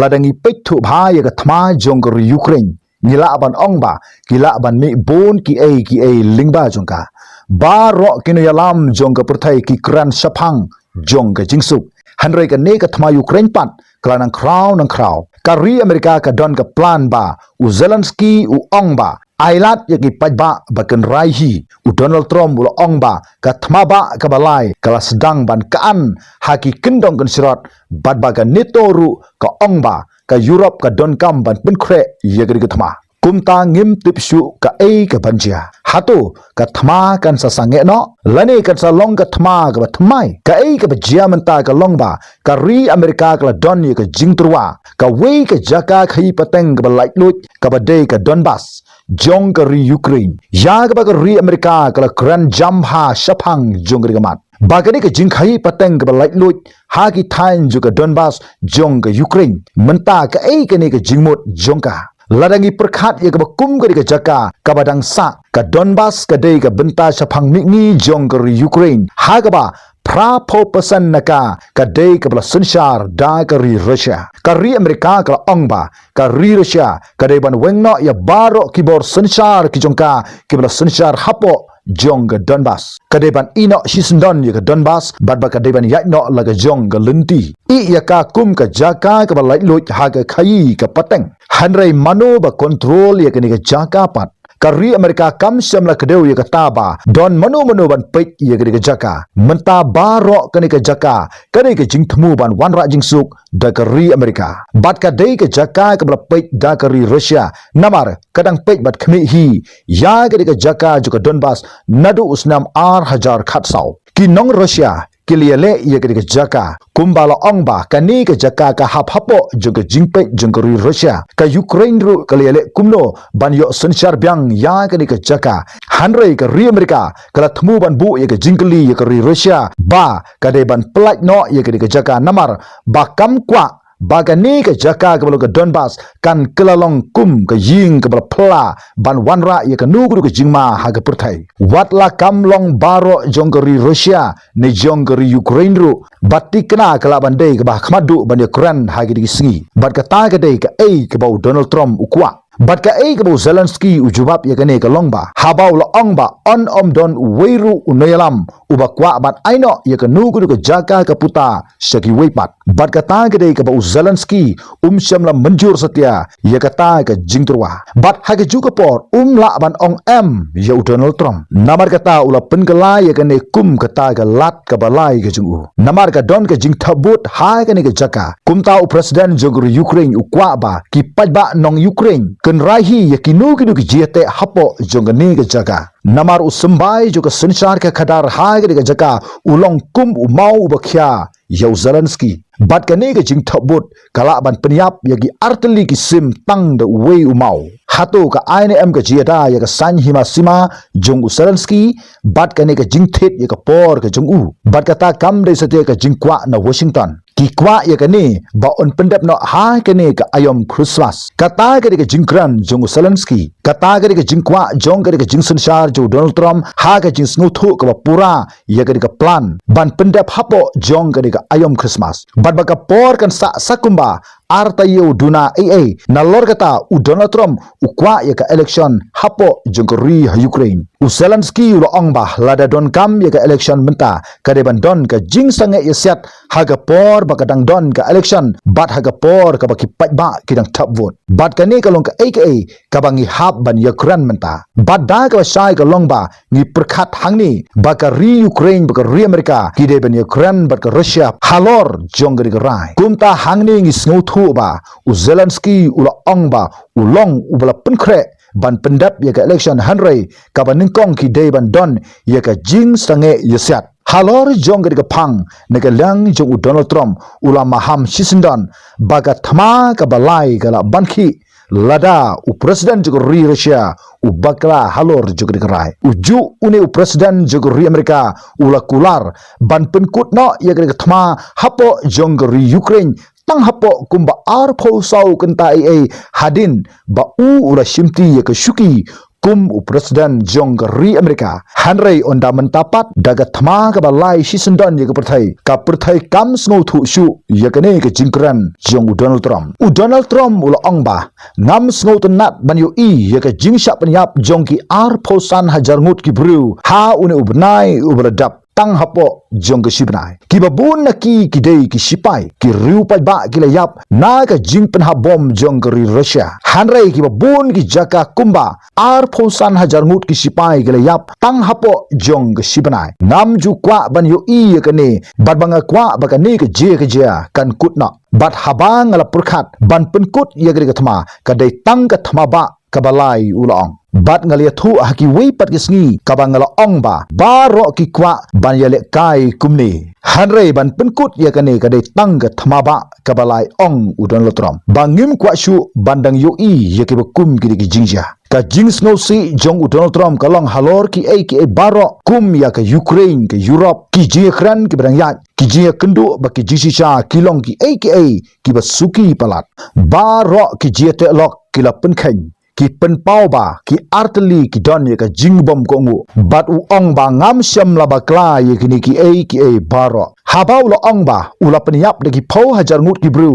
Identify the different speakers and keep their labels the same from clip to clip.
Speaker 1: ladangi pethu bhaya ka thma jongkar Ukraine ngila ban ong ba gila ban mi bon ki a lingba jongka ba ro kinu yalam jongka perthai ki kran sapang jongka jingsuk hanrei ka ne ka thma Ukraine pat klanang kraw kari Amerika ka don ka plan ba u Zelensky u ong ba ailat yaki pajba bakan raihi u Donald Trump u ong ba ka thma ba ka balai kala sedang ban kaan haki kendong kan sirat bat baga netoru ka ong ba ka Europe ka don kam ban penkre yagri ka thma kumta ngim tipsu ka ka banjia hatu ka thma kan sa sange no lani kan sa long ka thma ka thmai ka ka bajia menta ka long ba ka ri Amerika ka don ye ka jingtrwa ka we ka jaka khai pateng ka light lut ka bade ka Donbas jong ka ri Ukraine ya ka ri Amerika ka grand jam ha shapang jong ka mat bagani ka jingkhai pateng ka light lut ha ki thain ju ka Donbas jong ka Ukraine menta ka ne ka jingmut jong ka ladangi perkhat ye ka kum ka jaka ka badang sa ka Donbas ka dei ka benta shapang mi jong ka Ukraine ha ka ba pra po pasan naka ka dei ka bla sunshar da ka ri Russia ka ri Amerika ka ong ba ka ri Russia ka dei ban wengno ya baro kibor sunshar ki jongka ki bla sunshar hapo jong ka Donbas ka dei ban ino shisndon ye ka Donbas bat ba ka dei ban ya no la ka jong ka lunti ya ka kum ka jaka ka ba lai lut ha ka khai ka pateng hanrei mano ba control ye ka ni ka jaka pat kari Amerika kam syamla kedeu ye kata ba don manu ban pek ye ke jaka menta baro kani ke jaka kani ke jingthmu ban wanra jingsuk da kari Amerika bat ka dei ke jaka ke bla pek da kari Russia namar kadang pek bat khmi hi ya ke jaka ju ka Donbas nadu usnam ar hajar khatsau ki nong Russia kiliale ye ke jaka kumbala ongba kani ke jaka ka hapo juga jingpe jengkuri Russia ka Ukraine ru kaliale kumno ban yo sensyar byang ya kani ke jaka hanrei ke ri Amerika kala thmu ban bu ye ke jingkli ye ke ri Russia ba kade ban plat no ye ke jaka namar ba kam kwa bagani ke jaka ke ke Donbas kan kelalong kum ke ying ke pla ban wanra ye ke nugu ke jingma ha ke perthai watla kamlong baro jongkeri Russia ne jongkeri Ukraine ru batti kena kala bandai ke bah khmadu ban Ukraine ha ke singi bat ka ta ke dei ke bau Donald Trump ukwa bat ka ke bau Zelensky ujubab ye kene ke longba habau la ongba on don weiru unayalam ubakwa bat aino ye ke nugu ke jaka ke puta segi weipat bat ka ta ke bau Zelensky syamla menjur setia ye kata ke jingturwa bat ha ke juga por la ban ong ye Donald Trump namar kata ula penkela ye kene kum kata ke lat ke balai ke jungu namar ka don ke jing thabut ha kene ke jaka kumta u president jogur Ukraine ukwa ba ki pajba nong Ukraine ken rahi ye kinu ki jete hapo jongani ke jaka namar usumbai juga sensyar ke khadar ha ke jaka ulong kum mau bakhya Yau Zelensky bat kane ke jing thabut kala ban penyap yagi artili ki sim tang de wei umau hatu ka INM ke jiada ya ka san himasima jong Zelensky bat kane ke jing thet ya ka por ke jong u bat kata kam de sate ke jing kwa na Washington ki kwa ya kane ba on pendap no ha kane ka ayom Christmas kata ke jing kran jong Zelensky kata ke jing kwa jong ke jing senshar jo Donald Trump ha ke jing snuthu ka pura ya ke plan ban pendap hapo jong ke ayom Christmas bat baka por kan sakumba arta yu duna na lor kata u Donald Trump u kwa ya ka election hapo jongkori ha Ukraine u Zelensky u ongba lada don kam ya ka election menta kade ban don ka jing sange ya siat ha ka por baka dang don ka election bat ha ka por ka baki patba kidang tap vote bat ka ne ka long ka ka bangi hap ban Ukraine menta bat da ka sai ka long ba ni perkhat hangni baka ri Ukraine baka ri America kide ban Ukraine bat ka Russia halor jongri ka rai kumta hangni ngi snuthu ba u Zelensky u ong ba u long u bala penkre ban pendap ya ka election hanrei ka ban ningkong ki dei ban don ya ka jing sange yesiat halor jong ka phang ne ka lang jong u Donald Trump ulama ham sisindon baga thama ka balai ka la banki lada u president jo ri Russia u bakla halor jo ka rai u ju une u president jo ri America ula kular ban penkut no ya ka thama hapo jong ri Ukraine tang hapo kumba arpo sau kenta hadin ba ula shimti ya ka shuki kum u presiden jong ke ri Amerika hanrei onda mentapat daga thama ka balai sisendon ye ke perthai kam sngo thu shu ye ke ne ke jingkran jong u Donald Trump ulo ong ba ngam sngo tenat ban yu i ye ke jingsha penyap jong ki ar phosan hajar ngut ki bru ha une ubnai ubladap tang hapo jong ke sibnai ki babun na ki dei ki sipai ki riu pai ba ki layap na ka jing pen ha bom jong ke ri Russia hanrei ki babun ki jaka kumba ar phosan hajar ngut ki sipai ki layap tang hapo jong ke sibnai nam ju kwa ban yu i ke ne bat banga kwa ba ka ne ke je kan kut na bat habang ala purkhat ban pen kut ye ke thma ka dei tang ka thma ba kabalai ulong bat ngalia thu haki wei pat kisngi kabangala ong ba ro ki kwa ban yale kai kumni hanrei ban penkut ya kane kadai tang ka thama ba kabalai ong udon lotrom bangim kwa shu bandang yu i ya ke kum ki jingja ka jings no si jong Donald Trump kalong halor ki e baro kum ya ka Ukraine ke Europe ki je khran ki brang ya ki je kendu ba ki jisha kilong ki ki basuki palat baro ki je te lok ki la penkhen ki penpau ba ki artili ki don ye ka jingbom ko ngu bat u ong ba ngam syam la bakla ye kini ki e baro habau lo ong ba ula penyap de ki pau hajar ngut ki bru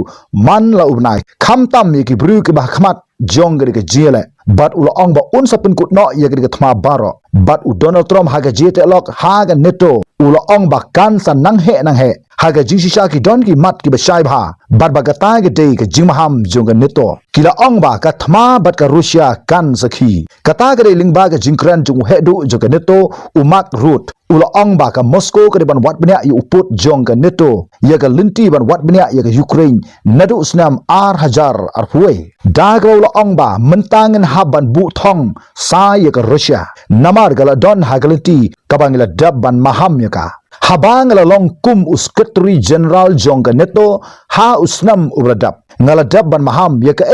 Speaker 1: man la ubnai kham tam ye ki bru ki ba khmat jong ge ke jele bat ula ong ba un sa pen kut no ye ge thma baro bat u Donald Trump ha ga jete lok ha ga neto ula ong ba kan san nang he haga jingsha ki don ki mat ki bashai bha bat bagata ge dei ke jingmaham jong neto kila ong ba ka thma bat ka Russia kan sakhi kata ge lingba ge jingkran jong hedu jong neto umak root ula ong ba ka Moscow ke ban wat bnya yu uput jong ke neto ye ga linti ban wat bnya ye ga Ukraine nadu snam ar hajar ar huai da ga ula ong ba mentangen haban bu thong sa ye ga Russia namar gala don hagalti kabangila dab ban maham ye ka habang la long kum Secretary General jong neto ha usnam ubradap ngaladap ban maham ya ka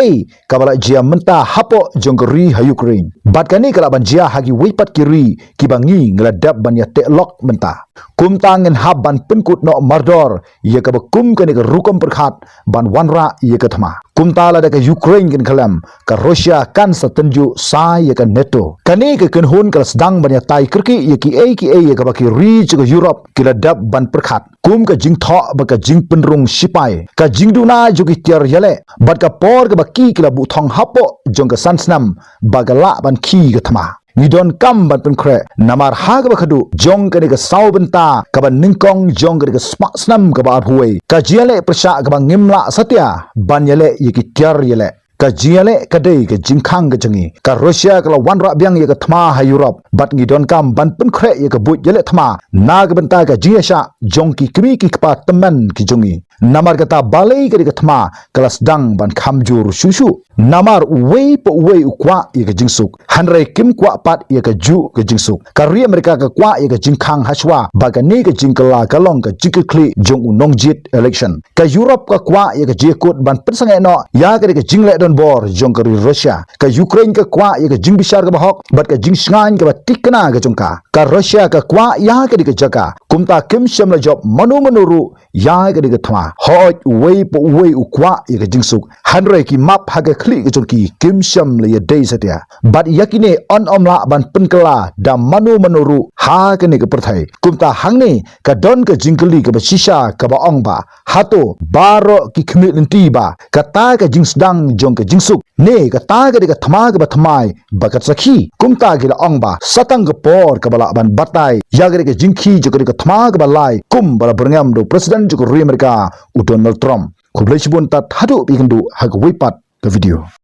Speaker 1: kabala jia menta hapo jong ri ha Ukraine bat kani kala ban jia hagi wipat kiri kibangi ngaladap ban ya te lok menta kum tangen hab ban penkut no mardor ya ka kum kani ka rukom perkhat ban wanra ya ka thma kum tala da ka Ukraine kin khalam ka Russia kan satanju sa ya ka neto kani ka kin hun kala sedang ban ya tai kirki ya ki ya ka ki ri ka Europe kiladap ban perkhat kum ka jing tho ba ka jing penrung sipai ka jing duna jugi tiar yale bat ka por ka baki kila bu thong hapo jong ka sansnam bagala ban ki ka thma ni don kam ban pen khre namar ha ka khadu jong ka ka sau benta ka ban ningkong jong ka smak snam ka ba huai ka jiale prasha ka ba ngimla satya ban yale yiki tiar yale ka jiale ka dei ka jingkhang ka jangi ka Russia ka wanra byang ye ka thma ha Europe bat ngi don kam ban pen khre ye ka bu yale thma na ka benta ka jiasha jong ki kmi ki pa taman ki jongi namar kata balai ka thma kelas dang ban khamjur shushu namar wei po wei ukwa ye ka jingsuk hanrei kim kwa pat ye ka ju ka jingsuk ka ri Amerika ka kwa ye ka jingkhang hashwa bagani ka jingkala kalong ka jikli jong unong jit election ka Europe ka kwa ye ka jekut ban pensangai no ya ka jingle don bor jong ka Russia ka Ukraine ka kwa ye ka jingbishar ka bahok bat ka jingsngan ka tikna ka jongka ka Russia ka kwa ya ka jaka kumta kim shamla job manuru ya ka thma hoi wei po wei ukwa ye ka jingsuk hanrei ki map ha ka khli ka jongki kim sham le ye dei satya bat yakine on omla ban penkala da manuru ha ka ne ka perthai kumta hangne ka don ka jingkli ka shisha ka ba ong ba hato baro ki khmi linti ba ka ta ka jingsdang jong ka jingsuk ne ka ta ka thma ka ba thmai ba ka sakhi kumta gila ong ba satang ka por ka bala ban batai ya ka jingkhi jo ka thma ka ba lai kum bala berngam do president jo ri Amerika u Donald Trump kublai sibun tat hadu bikindu hak wipat ke video